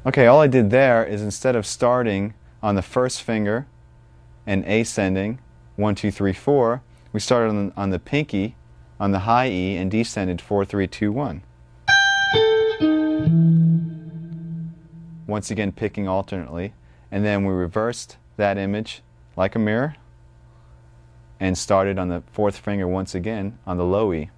Okay, all I did there is instead of starting on the first finger and ascending 1, 2, 3, 4, we started on the pinky on the high E and descended 4, 3, 2, 1. Once again picking alternately, and then we reversed that image like a mirror and started on the fourth finger once again on the low E.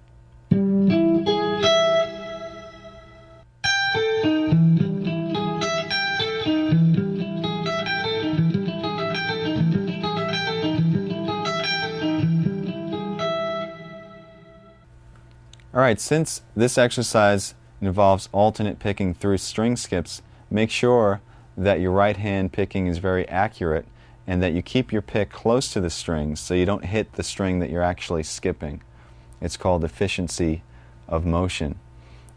Alright, since this exercise involves alternate picking through string skips, make sure that your right hand picking is very accurate and that you keep your pick close to the strings so you don't hit the string that you're actually skipping. It's called efficiency of motion.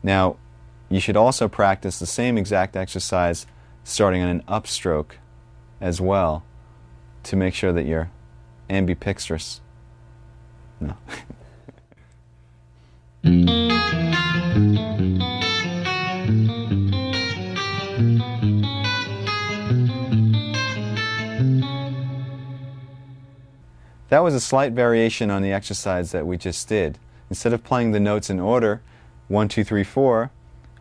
Now, you should also practice the same exact exercise starting on an upstroke as well to make sure that you're ambidextrous. No. That was a slight variation on the exercise that we just did. Instead of playing the notes in order, 1, 2, 3, 4,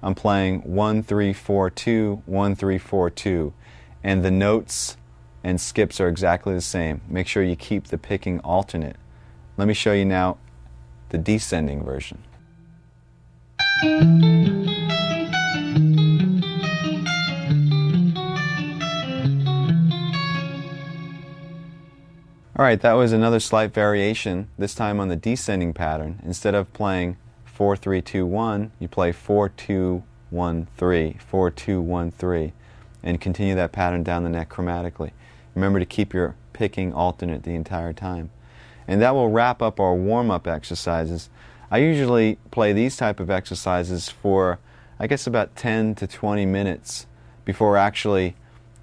I'm playing 1, 3, 4, 2, 1, 3, 4, 2. And the notes and skips are exactly the same. Make sure you keep the picking alternate. Let me show you now the descending version. Alright, that was another slight variation, this time on the descending pattern. Instead of playing 4, 3, 2, 1, you play 4, 2, 1, 3, 4, 2, 1, 3, and continue that pattern down the neck chromatically. Remember to keep your picking alternate the entire time. And that will wrap up our warm-up exercises. I usually play these type of exercises for, I guess, about 10 to 20 minutes before actually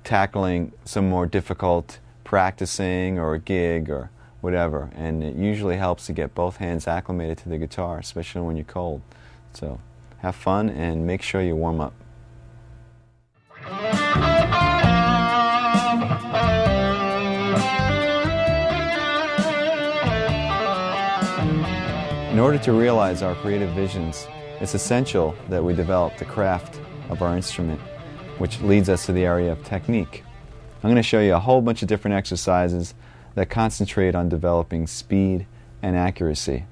tackling some more difficult practicing or a gig or whatever. And it usually helps to get both hands acclimated to the guitar, especially when you're cold. So have fun and make sure you warm up. In order to realize our creative visions, it's essential that we develop the craft of our instrument, which leads us to the area of technique. I'm going to show you a whole bunch of different exercises that concentrate on developing speed and accuracy.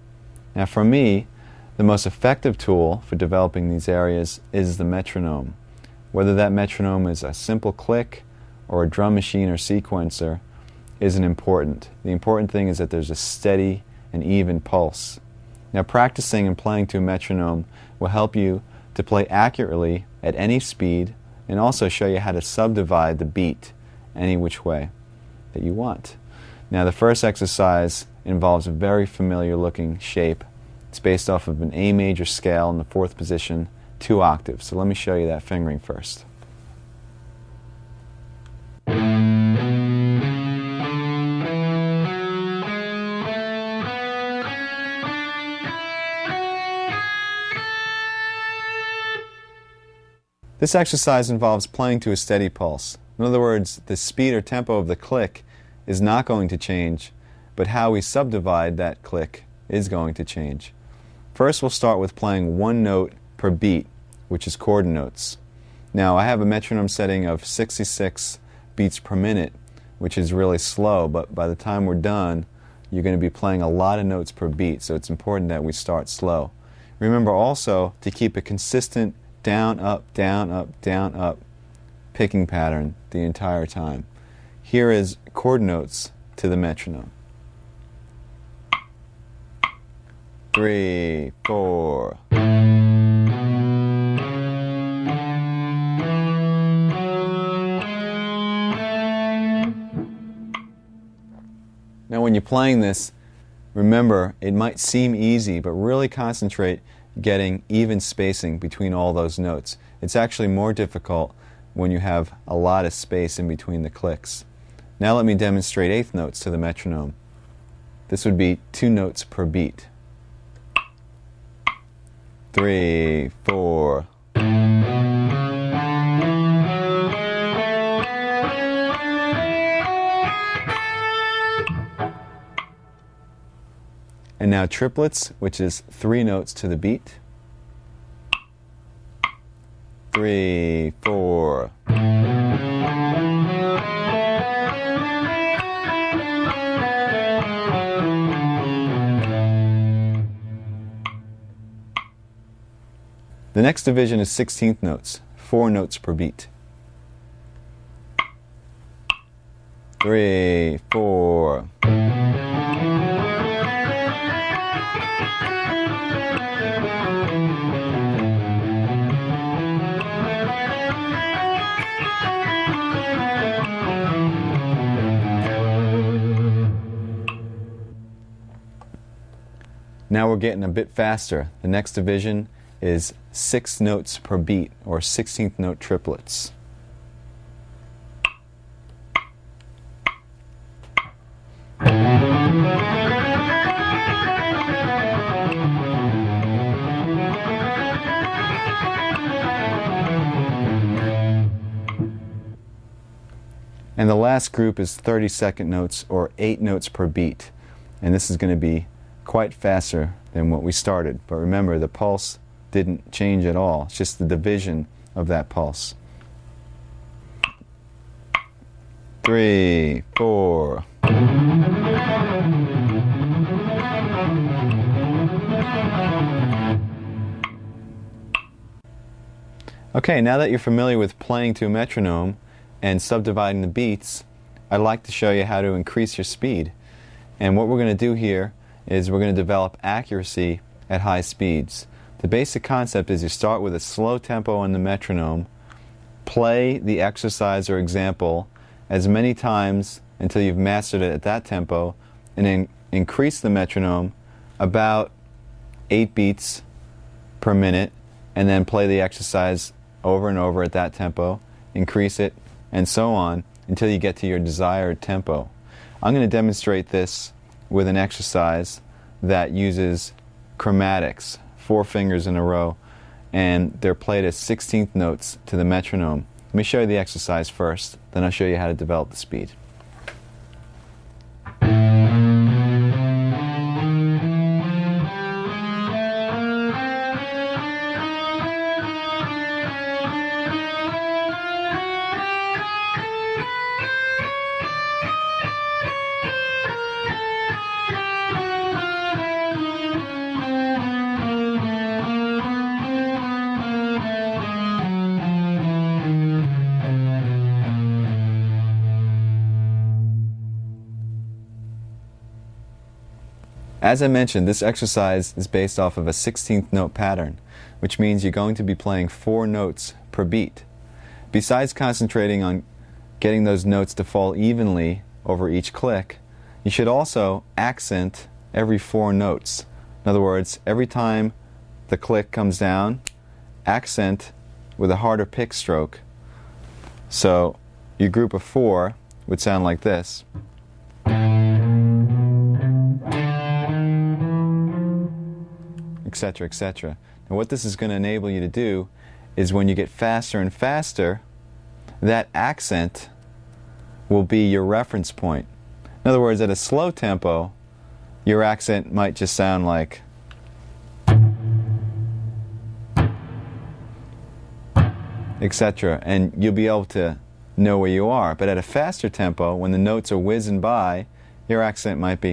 Now for me, the most effective tool for developing these areas is the metronome. Whether that metronome is a simple click or a drum machine or sequencer isn't important. The important thing is that there's a steady and even pulse. Now practicing and playing to a metronome will help you to play accurately at any speed and also show you how to subdivide the beat any which way that you want. Now the first exercise involves a very familiar looking shape. It's based off of an A major scale in the 4th position, 2 octaves. So let me show you that fingering first. This exercise involves playing to a steady pulse. In other words, the speed or tempo of the click is not going to change, but how we subdivide that click is going to change. First, we'll start with playing 1 note per beat, which is chord notes. Now, I have a metronome setting of 66 beats per minute, which is really slow, but by the time we're done, you're going to be playing a lot of notes per beat, so it's important that we start slow. Remember also to keep a consistent down, up, down, up, down, up picking pattern the entire time. Here is chord notes to the metronome. 3, 4. Now when you're playing this, remember it might seem easy, but really concentrate getting even spacing between all those notes. It's actually more difficult when you have a lot of space in between the clicks. Now let me demonstrate 8th notes to the metronome. This would be 2 notes per beat. 3, 4. And now triplets, which is 3 notes to the beat. 3, 4. The next division is 16th notes, 4 notes per beat. 3, 4. Now we're getting a bit faster. The next division is 6 notes per beat, or 16th note triplets. And the last group is 32nd notes, or 8 notes per beat. And this is going to be quite faster than what we started. But remember, the pulse didn't change at all. It's just the division of that pulse. 3, 4. Okay, now that you're familiar with playing to a metronome and subdividing the beats, I'd like to show you how to increase your speed. And what we're going to do here is we're going to develop accuracy at high speeds. The basic concept is you start with a slow tempo on the metronome, play the exercise or example as many times until you've mastered it at that tempo, and then increase the metronome about 8 beats per minute, and then play the exercise over and over at that tempo, increase it, and so on until you get to your desired tempo. I'm going to demonstrate this with an exercise that uses chromatics, 4 fingers in a row, and they're played as 16th notes to the metronome. Let me show you the exercise first, then I'll show you how to develop the speed. As I mentioned, this exercise is based off of a 16th note pattern, which means you're going to be playing 4 notes per beat. Besides concentrating on getting those notes to fall evenly over each click, you should also accent every 4 notes. In other words, every time the click comes down, accent with a harder pick stroke. So your group of 4 would sound like this. Etc., etc. And what this is going to enable you to do is when you get faster and faster, that accent will be your reference point. In other words, at a slow tempo, your accent might just sound like etc., and you'll be able to know where you are. But at a faster tempo, when the notes are whizzing by, your accent might be